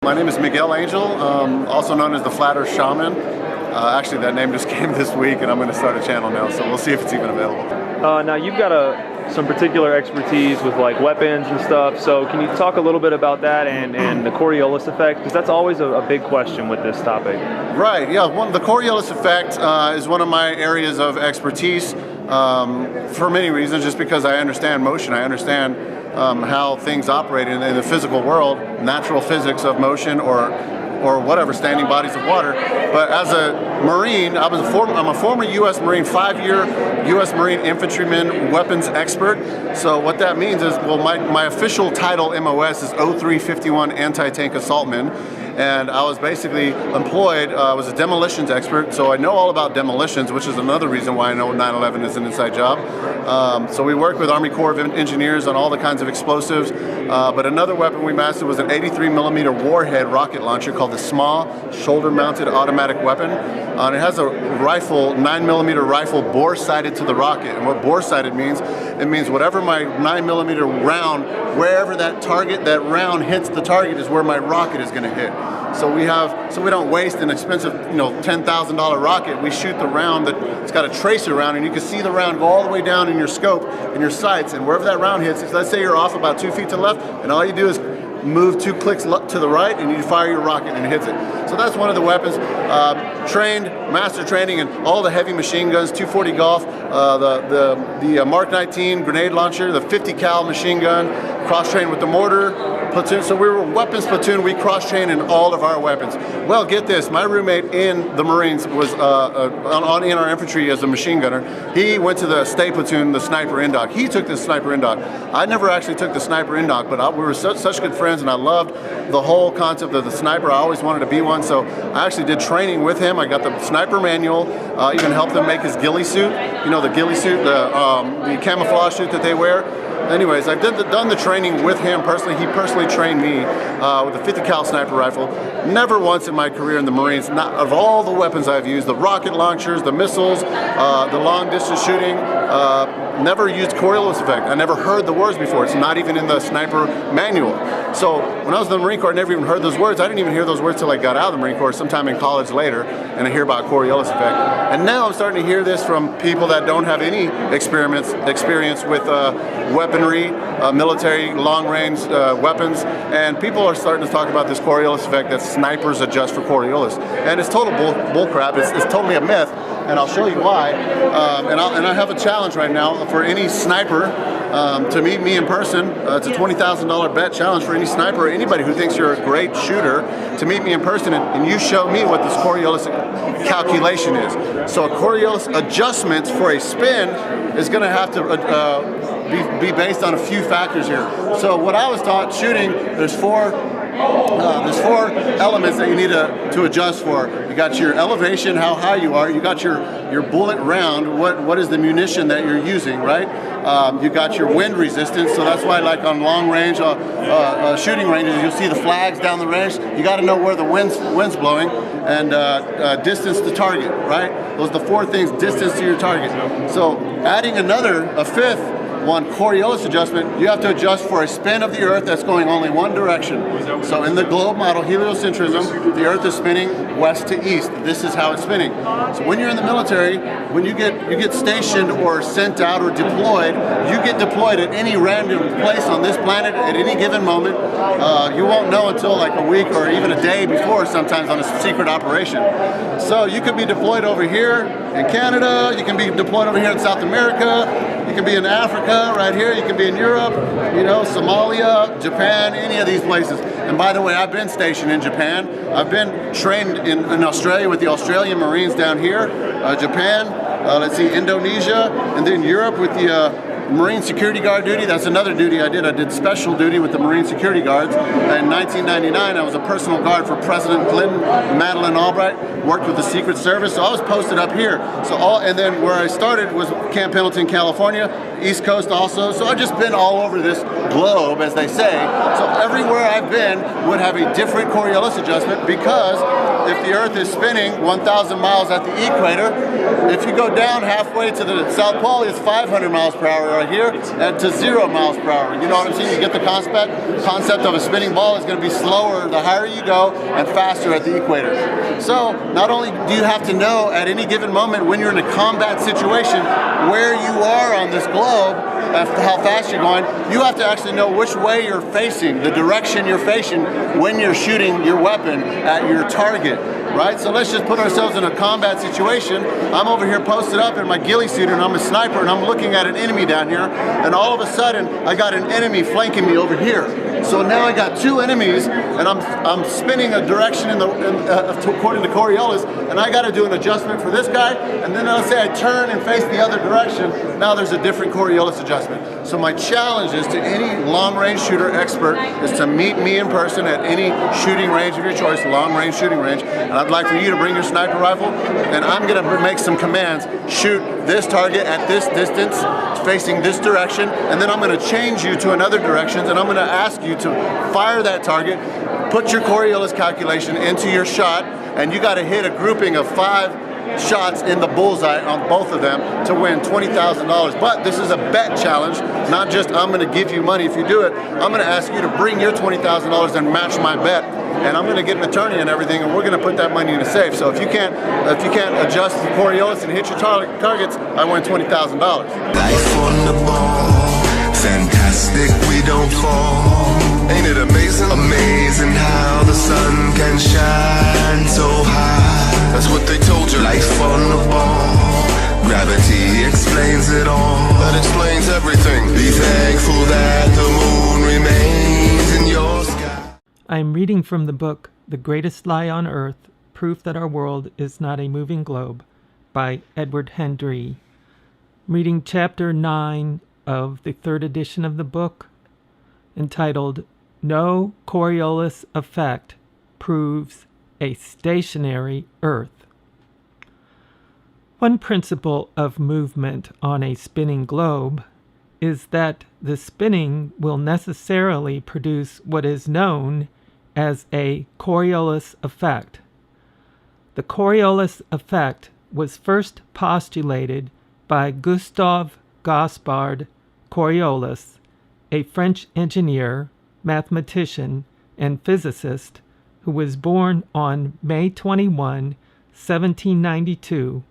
My name is Miguel Angel, also known as the Flat Earth Shaman. Actually, that name just came this week, and I'm going to start a channel now, so we'll see if it's even available. Now you've got some particular expertise with like weapons and stuff, so can you talk a little bit about that and the Coriolis effect? Because that's always a big question with this topic. Right, yeah, the Coriolis effect is one of my areas of expertise for many reasons, just because I understand motion, I understand how things operate in the physical world, natural physics of motion or whatever, standing bodies of water. But as a Marine, I'm a former U.S. Marine, 5-year U.S. Marine infantryman weapons expert. So what that means is, well, my official title, MOS, is 0351 Anti-Tank Assaultman. And I was basically employed, I was a demolitions expert, so I know all about demolitions, which is another reason why I know 9/11 is an inside job. So we work with Army Corps of Engineers on all the kinds of explosives, but another weapon we mastered was an 83mm warhead rocket launcher called the SMA, shoulder-mounted automatic weapon. And it has a rifle, 9mm rifle, bore-sighted to the rocket. And what bore-sighted means, it means whatever my 9mm round, wherever that round hits the target is where my rocket is going to hit. So we don't waste an expensive, $10,000 rocket. We shoot the round that's got a tracer around, and you can see the round go all the way down in your scope, in your sights, and wherever that round hits, let's say you're off about 2 feet to the left, and all you do is move 2 clicks to the right, and you fire your rocket and it hits it. So that's one of the weapons. Master training in all the heavy machine guns, 240 Golf, the Mark 19 grenade launcher, the 50 cal machine gun, cross-trained with the mortar platoon. So we were a weapons platoon. We cross-trained in all of our weapons. Well, get this, my roommate in the Marines was in our infantry as a machine gunner. He went to the state platoon, the sniper indoc. He took the sniper indoc. I never actually took the sniper indoc, but we were such good friends, and I loved the whole concept of the sniper. I always wanted to be one, so I actually did training with him. I got the sniper manual, even helped him make his ghillie suit. The ghillie suit, the camouflage suit that they wear. Anyways, I've done the training with him personally. He personally trained me with a 50 cal sniper rifle. Never once in my career in the Marines, not of all the weapons I've used, the rocket launchers, the missiles, the long distance shooting, never used Coriolis effect. I never heard the words before. It's not even in the sniper manual. So when I was in the Marine Corps, I never even heard those words. I didn't even hear those words till I got out of the Marine Corps sometime in college later, and I hear about Coriolis effect. And now I'm starting to hear this from people that don't have any experience with weaponry, military long-range weapons, and people are starting to talk about this Coriolis effect that snipers adjust for Coriolis. And it's total bull crap. It's totally a myth, and I'll show you why. And I have a challenge right now for any sniper to meet me in person. It's a $20,000 bet challenge for any sniper or anybody who thinks you're a great shooter to meet me in person, and you show me what this Coriolis calculation is. So a Coriolis adjustment for a spin is going to have to be based on a few factors here. So what I was taught shooting, there's four elements that you need to adjust for. You got your elevation, how high you are. You got your bullet round, what is the munition that you're using, right? You got your wind resistance, so that's why, like on long range shooting ranges, you'll see the flags down the range. You got to know where the wind's blowing, and distance to target, right? Those are the 4 things: distance to your target. So adding a fifth one, Coriolis adjustment, you have to adjust for a spin of the Earth that's going only one direction. So in the globe model, heliocentrism, the Earth is spinning west to east. This is how it's spinning. So when you're in the military, when you get stationed or sent out or deployed, you get deployed at any random place on this planet at any given moment. You won't know until like a week or even a day before, sometimes on a secret operation. So you could be deployed over here in Canada, you can be deployed over here in South America, you can be in Africa, right here, you can be in Europe, Somalia, Japan, any of these places. And by the way, I've been stationed in Japan. I've been trained in Australia with the Australian Marines down here, Japan, Indonesia, and then Europe with the Marine Security Guard duty. That's another duty I did. I did special duty with the Marine Security Guards. In 1999, I was a personal guard for President Clinton, Madeleine Albright, worked with the Secret Service, so I was posted up here. And then where I started was Camp Pendleton, California, East Coast also. So I've just been all over this globe, as they say. So everywhere I've been would have a different Coriolis adjustment, because if the Earth is spinning 1,000 miles at the equator, if you go down halfway to the South Pole, it's 500 miles per hour right here, and to 0 miles per hour. You know what I'm saying? You get the concept of a spinning ball is going to be slower the higher you go and faster at the equator. So not only do you have to know at any given moment when you're in a combat situation where you are on this globe, how fast you're going, you have to actually know which way you're facing, the direction you're facing when you're shooting your weapon at your target, right? So let's just put ourselves in a combat situation. I'm over here posted up in my ghillie suit and I'm a sniper and I'm looking at an enemy down here, and all of a sudden I got an enemy flanking me over here. So now I got 2 enemies and I'm spinning a direction according to Coriolis, and I got to do an adjustment for this guy, and then let's say I turn and face the other direction. Now there's a different Coriolis adjustment. So my challenge is to any long-range shooter expert is to meet me in person at any shooting range of your choice, long-range shooting range, and I'd like for you to bring your sniper rifle, and I'm going to make some commands. Shoot this target at this distance, facing this direction, and then I'm going to change you to another direction, and I'm going to ask you to fire that target, put your Coriolis calculation into your shot, and you got to hit a grouping of 5 shots in the bullseye on both of them to win $20,000. But this is a bet challenge, not just I'm going to give you money if you do it. I'm going to ask you to bring your $20,000 and match my bet, and I'm going to get an attorney and everything, and we're going to put that money in a safe. So if you can't adjust the Coriolis and hit your targets, I win $20,000. Life on the ball, fantastic, we don't fall. Ain't it amazing? Amazing how the sun can shine so high. That's what they told you. Life on the ball, gravity explains it all. That explains everything. Be thankful that the moon remains in your sky. I am reading from the book The Greatest Lie on Earth, Proof That Our World is Not a Moving Globe by Edward Hendry. Reading chapter 9 of the 3rd edition of the book, entitled No Coriolis Effect Proves a Stationary Earth. One principle of movement on a spinning globe is that the spinning will necessarily produce what is known as a Coriolis effect. The Coriolis effect was first postulated by Gustave Gaspard Coriolis, a French engineer, mathematician, and physicist who was born on May 21, 1792,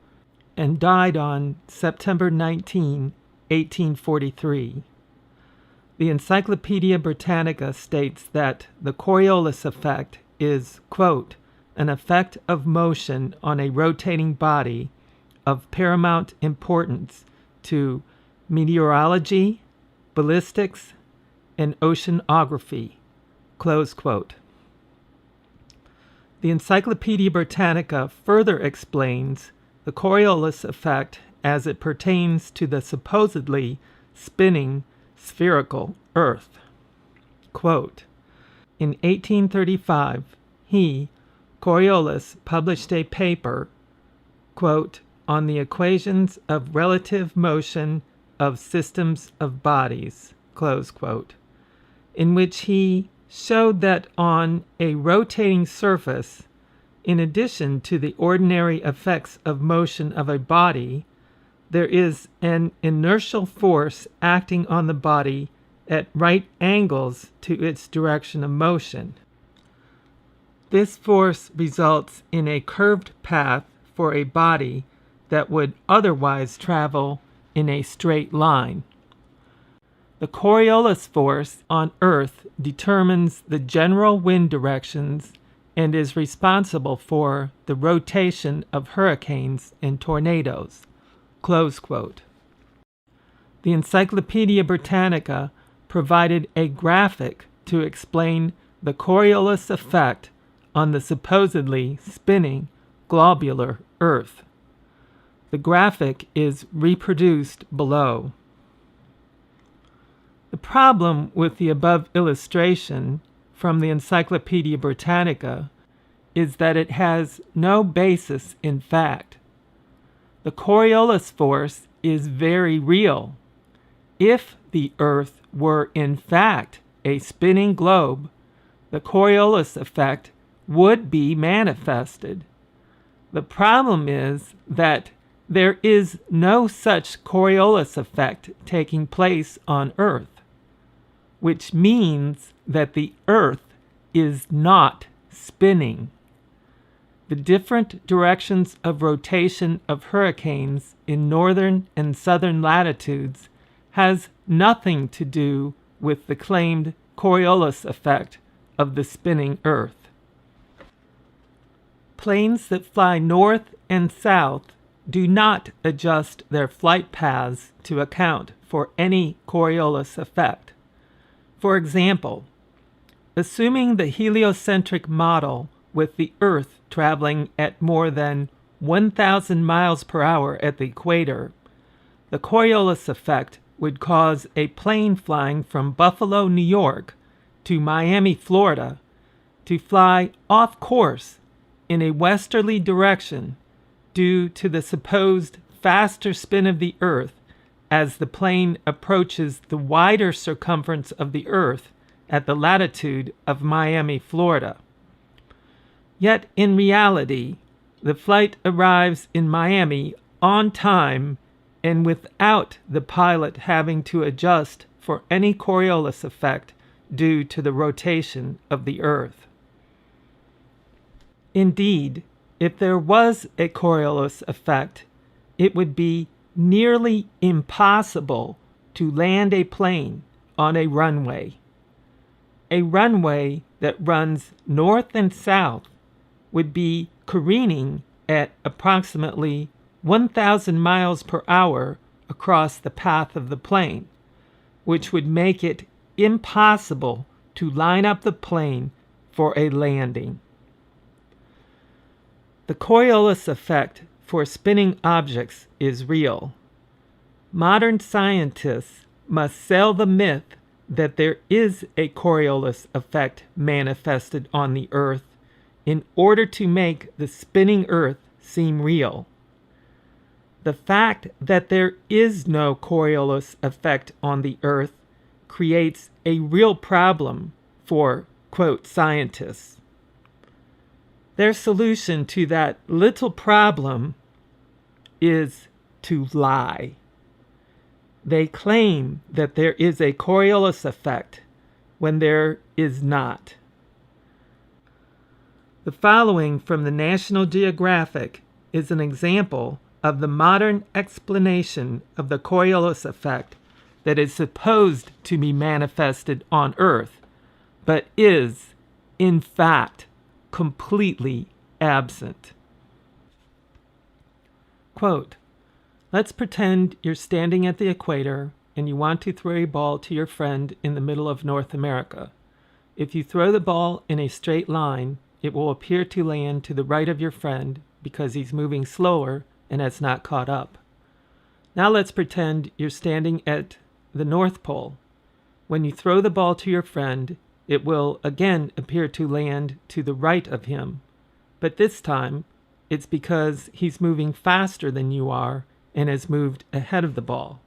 and died on September 19, 1843. The Encyclopedia Britannica states that the Coriolis effect is, quote, an effect of motion on a rotating body of paramount importance to meteorology, ballistics, and oceanography, close quote. The Encyclopedia Britannica further explains the Coriolis effect as it pertains to the supposedly spinning spherical Earth. Quote, in 1835, he, Coriolis, published a paper, quote, on the equations of relative motion of systems of bodies, close quote, in which he showed that on a rotating surface, in addition to the ordinary effects of motion of a body, there is an inertial force acting on the body at right angles to its direction of motion. This force results in a curved path for a body that would otherwise travel in a straight line. The Coriolis force on Earth determines the general wind directions and is responsible for the rotation of hurricanes and tornadoes. Close quote. The Encyclopedia Britannica provided a graphic to explain the Coriolis effect on the supposedly spinning globular Earth. The graphic is reproduced below. The problem with the above illustration from the Encyclopedia Britannica is that it has no basis in fact. The Coriolis force is very real. If the Earth were in fact a spinning globe, the Coriolis effect would be manifested. The problem is that there is no such Coriolis effect taking place on Earth, which means that the Earth is not spinning. The different directions of rotation of hurricanes in northern and southern latitudes has nothing to do with the claimed Coriolis effect of the spinning Earth. Planes that fly north and south do not adjust their flight paths to account for any Coriolis effect. For example, assuming the heliocentric model with the Earth traveling at more than 1,000 miles per hour at the equator, the Coriolis effect would cause a plane flying from Buffalo, New York to Miami, Florida, to fly off course in a westerly direction due to the supposed faster spin of the Earth as the plane approaches the wider circumference of the Earth at the latitude of Miami, Florida. Yet in reality, the flight arrives in Miami on time and without the pilot having to adjust for any Coriolis effect due to the rotation of the Earth. Indeed, if there was a Coriolis effect, it would be nearly impossible to land a plane on a runway. A runway that runs north and south would be careening at approximately 1,000 miles per hour across the path of the plane, which would make it impossible to line up the plane for a landing. The Coriolis effect for spinning objects is real. Modern scientists must sell the myth that there is a Coriolis effect manifested on the Earth in order to make the spinning Earth seem real. The fact that there is no Coriolis effect on the Earth creates a real problem for, quote, scientists. Their solution to that little problem is to lie. They claim that there is a Coriolis effect when there is not. The following from the National Geographic is an example of the modern explanation of the Coriolis effect that is supposed to be manifested on Earth, but is, in fact, completely absent. Quote, let's pretend you're standing at the equator and you want to throw a ball to your friend in the middle of North America. If you throw the ball in a straight line, it will appear to land to the right of your friend because he's moving slower and has not caught up. Now let's pretend you're standing at the North Pole. When you throw the ball to your friend, it will again appear to land to the right of him, but this time it's because he's moving faster than you are and has moved ahead of the ball.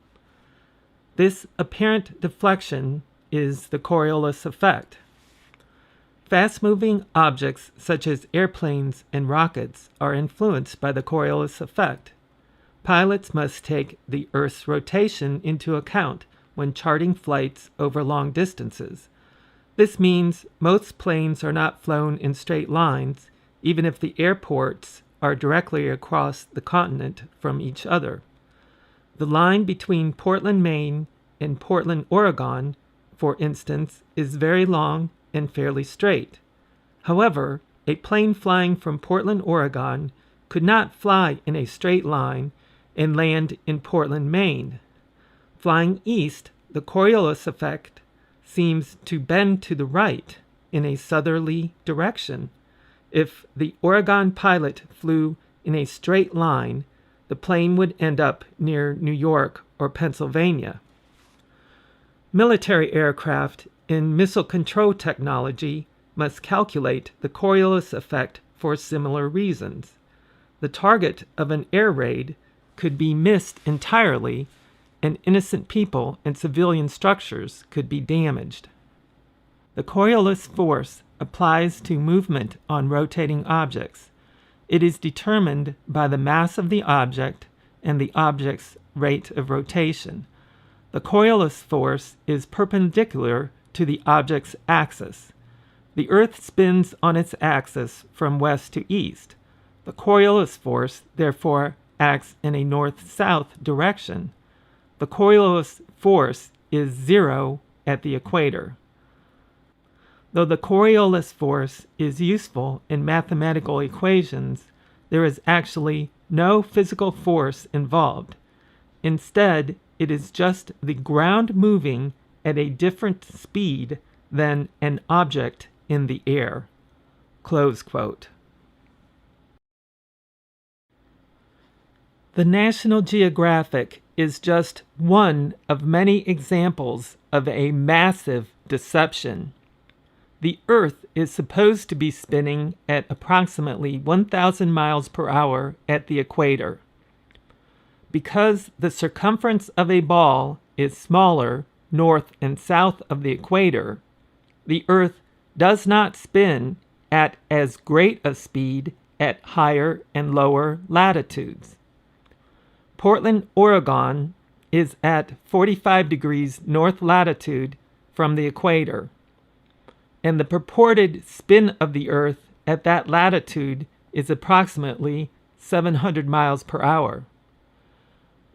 This apparent deflection is the Coriolis effect. Fast-moving objects such as airplanes and rockets are influenced by the Coriolis effect. Pilots must take the Earth's rotation into account when charting flights over long distances. This means most planes are not flown in straight lines, even if the airports are directly across the continent from each other. The line between Portland, Maine and Portland, Oregon, for instance, is very long and fairly straight. However, a plane flying from Portland, Oregon could not fly in a straight line and land in Portland, Maine. Flying east, the Coriolis effect seems to bend to the right in a southerly direction. If the Oregon pilot flew in a straight line, the plane would end up near New York or Pennsylvania. Military aircraft in missile control technology must calculate the Coriolis effect for similar reasons. The target of an air raid could be missed entirely, and innocent people and civilian structures could be damaged. The Coriolis force applies to movement on rotating objects. It is determined by the mass of the object and the object's rate of rotation. The Coriolis force is perpendicular to the object's axis. The Earth spins on its axis from west to east. The Coriolis force, therefore, acts in a north-south direction. The Coriolis force is 0 at the equator. Though the Coriolis force is useful in mathematical equations, there is actually no physical force involved. Instead, it is just the ground moving at a different speed than an object in the air." Close quote. The National Geographic is just one of many examples of a massive deception. The Earth is supposed to be spinning at approximately 1,000 miles per hour at the equator. Because the circumference of a ball is smaller north and south of the equator, the Earth does not spin at as great a speed at higher and lower latitudes. Portland, Oregon is at 45 degrees north latitude from the equator, and the purported spin of the Earth at that latitude is approximately 700 miles per hour.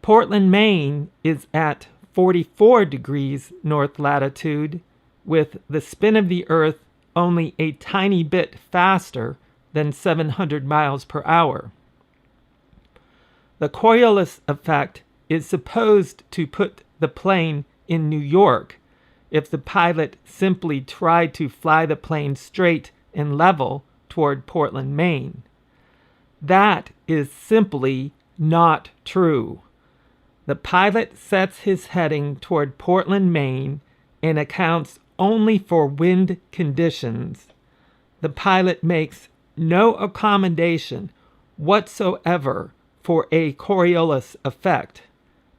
Portland, Maine is at 44 degrees north latitude, with the spin of the Earth only a tiny bit faster than 700 miles per hour. The Coriolis effect is supposed to put the plane in New York if the pilot simply tried to fly the plane straight and level toward Portland, Maine. That is simply not true. The pilot sets his heading toward Portland, Maine, and accounts only for wind conditions. The pilot makes no accommodation whatsoever for a Coriolis effect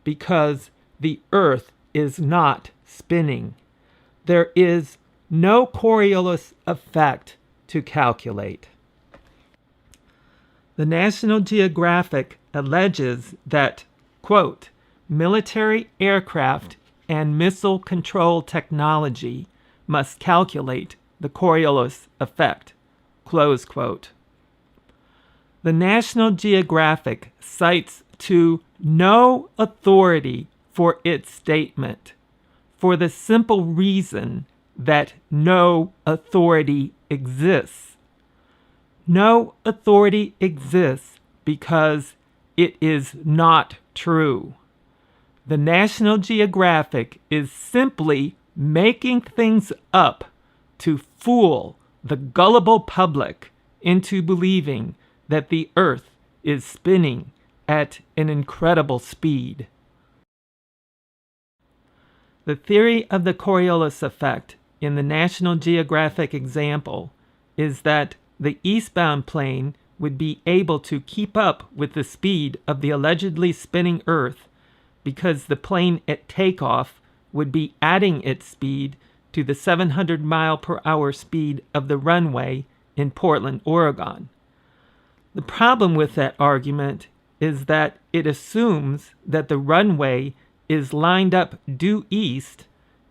because the Earth is not spinning. There is no Coriolis effect to calculate. The National Geographic alleges that, quote, military aircraft and missile control technology must calculate the Coriolis effect, close quote. The National Geographic cites to no authority for its statement, for the simple reason that no authority exists. No authority exists because it is not true. The National Geographic is simply making things up to fool the gullible public into believing that the Earth is spinning at an incredible speed. The theory of the Coriolis effect in the National Geographic example is that the eastbound plane would be able to keep up with the speed of the allegedly spinning Earth because the plane at takeoff would be adding its speed to the 700 mile per hour speed of the runway in Portland, Oregon. The problem with that argument is that it assumes that the runway is lined up due east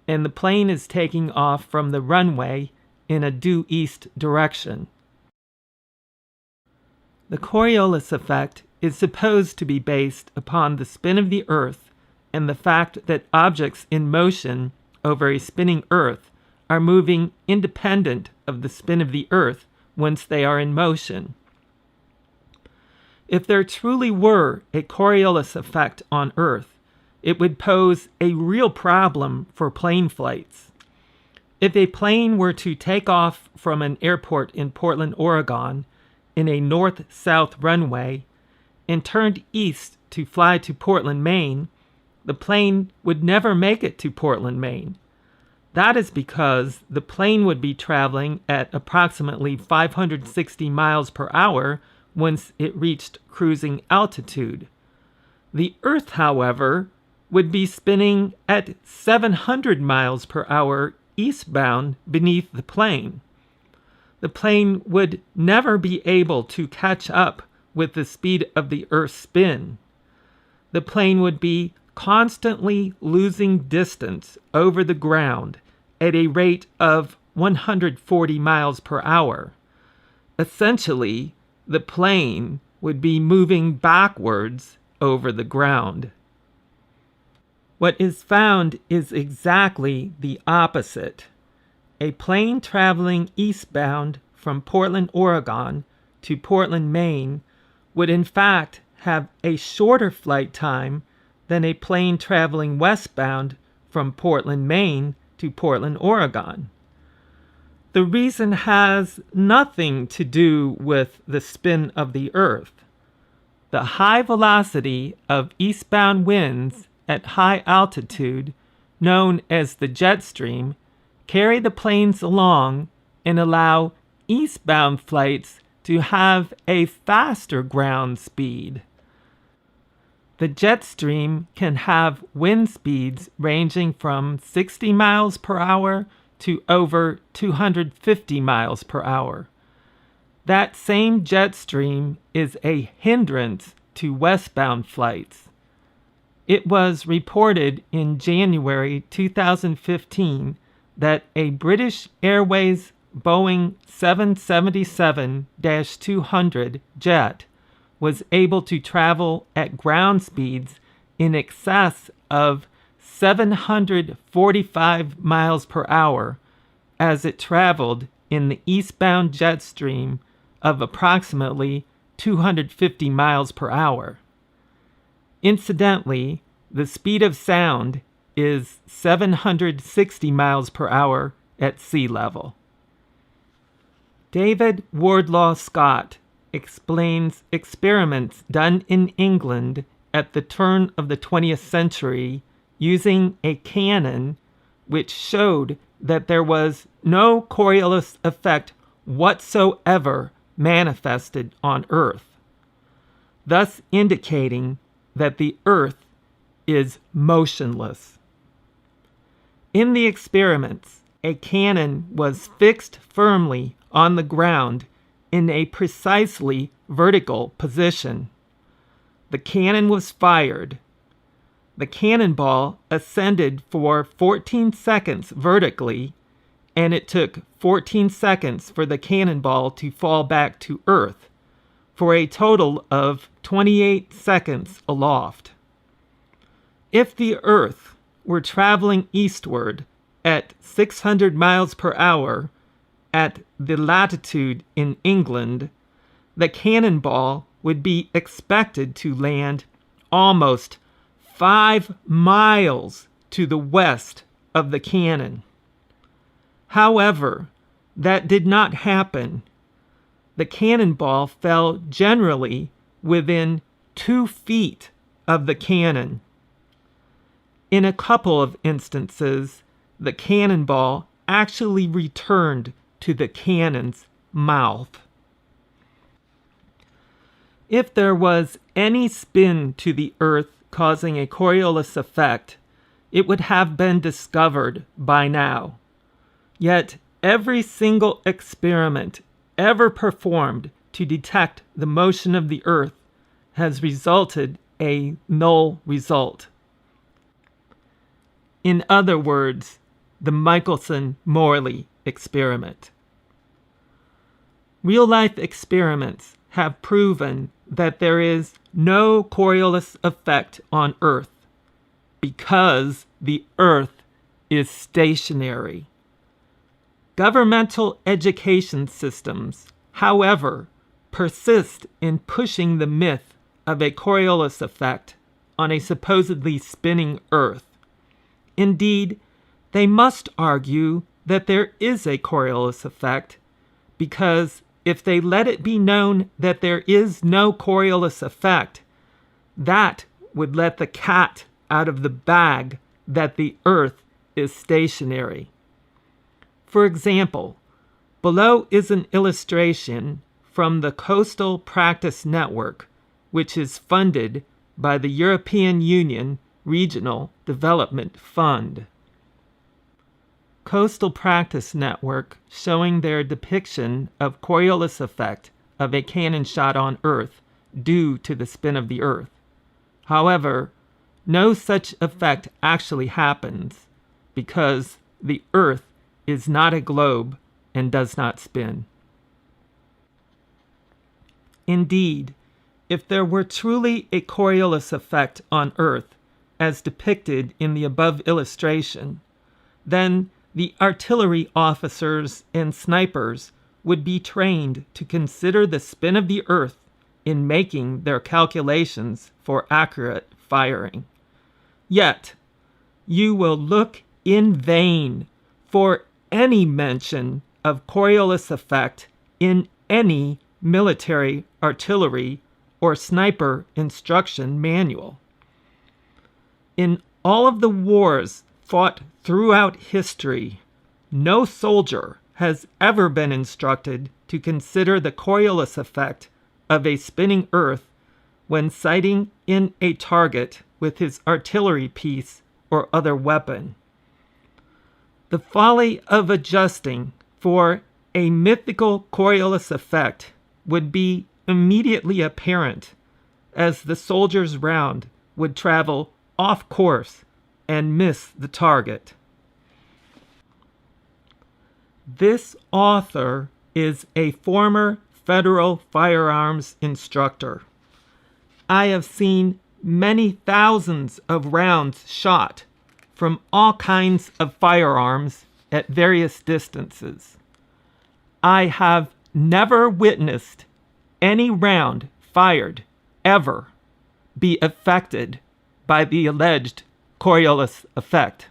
and the plane is taking off from the runway in a due east direction. The Coriolis effect is supposed to be based upon the spin of the Earth and the fact that objects in motion over a spinning Earth are moving independent of the spin of the Earth once they are in motion. If there truly were a Coriolis effect on Earth, it would pose a real problem for plane flights. If a plane were to take off from an airport in Portland, Oregon, in a north-south runway, and turned east to fly to Portland, Maine, the plane would never make it to Portland, Maine. That is because the plane would be traveling at approximately 560 miles per hour once it reached cruising altitude. The Earth, however, would be spinning at 700 miles per hour eastbound beneath the plane. The plane would never be able to catch up with the speed of the Earth's spin. the plane would be constantly losing distance over the ground at a rate of 140 miles per hour. Essentially, the plane would be moving backwards over the ground. What is found is exactly the opposite. A plane traveling eastbound from Portland, Oregon to Portland, Maine would in fact have a shorter flight time than a plane traveling westbound from Portland, Maine to Portland, Oregon. The reason has nothing to do with the spin of the Earth. The high velocity of eastbound winds at high altitude, known as the jet stream, carry the planes along and allow eastbound flights to have a faster ground speed. The jet stream can have wind speeds ranging from 60 miles per hour to over 250 miles per hour. That same jet stream is a hindrance to westbound flights. It was reported in January 2015 that a British Airways Boeing 777-200 jet was able to travel at ground speeds in excess of 745 miles per hour as it traveled in the eastbound jet stream of approximately 250 miles per hour. Incidentally, the speed of sound is 760 miles per hour at sea level. David Wardlaw Scott explains experiments done in England at the turn of the 20th century using a cannon which showed that there was no Coriolis effect whatsoever manifested on Earth, thus indicating that the Earth is motionless. In the experiments, a cannon was fixed firmly on the ground in a precisely vertical position. The cannon was fired. The cannonball ascended for 14 seconds vertically, and it took 14 seconds for the cannonball to fall back to Earth, for a total of 28 seconds aloft. If the Earth were traveling eastward at 600 miles per hour at the latitude in England, the cannonball would be expected to land almost 5 miles to the west of the cannon. However, that did not happen. The cannonball fell generally within 2 feet of the cannon. In a couple of instances, the cannonball actually returned to the cannon's mouth. If there was any spin to the Earth causing a Coriolis effect, it would have been discovered by now. Yet every single experiment ever performed to detect the motion of the Earth has resulted a null result. In other words, the Michelson-Morley experiment. Real-life experiments have proven that there is no Coriolis effect on Earth because the Earth is stationary. Governmental education systems, however, persist in pushing the myth of a Coriolis effect on a supposedly spinning Earth. Indeed, they must argue that there is a Coriolis effect because if they let it be known that there is no Coriolis effect, that would let the cat out of the bag that the Earth is stationary. For example, below is an illustration from the Coastal Practice Network, which is funded by the European Union Regional Development Fund. Coastal Practice Network showing their depiction of Coriolis effect of a cannon shot on Earth due to the spin of the Earth. However, no such effect actually happens because the Earth is not a globe and does not spin. Indeed, if there were truly a Coriolis effect on Earth, as depicted in the above illustration, then the artillery officers and snipers would be trained to consider the spin of the Earth in making their calculations for accurate firing. Yet, you will look in vain for any mention of Coriolis effect in any military artillery or sniper instruction manual. In all of the wars fought throughout history, no soldier has ever been instructed to consider the Coriolis effect of a spinning Earth when sighting in a target with his artillery piece or other weapon. The folly of adjusting for a mythical Coriolis effect would be immediately apparent, as the soldier's round would travel off course and miss the target. This author is a former federal firearms instructor. I have seen many thousands of rounds shot from all kinds of firearms at various distances. I have never witnessed any round fired ever be affected by the alleged Coriolis effect.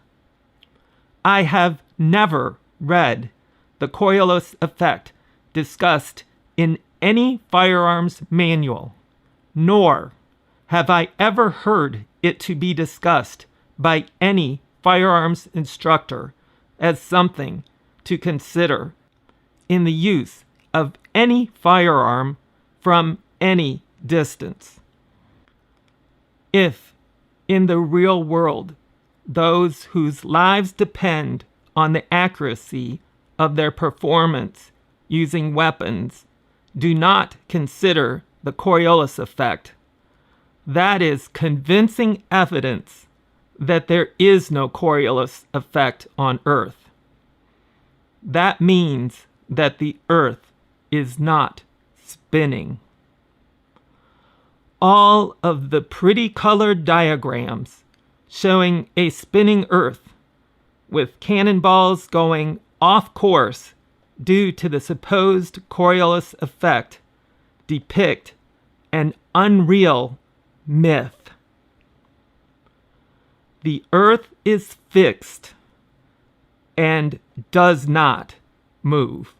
I have never read the Coriolis effect discussed in any firearms manual, nor have I ever heard it to be discussed by any firearms instructor as something to consider in the use of any firearm from any distance. If, in the real world, those whose lives depend on the accuracy of their performance using weapons do not consider the Coriolis effect, that is convincing evidence that there is no Coriolis effect on Earth. That means that the Earth is not spinning. All of the pretty colored diagrams showing a spinning Earth with cannonballs going off course due to the supposed Coriolis effect depict an unreal myth. The Earth is fixed and does not move.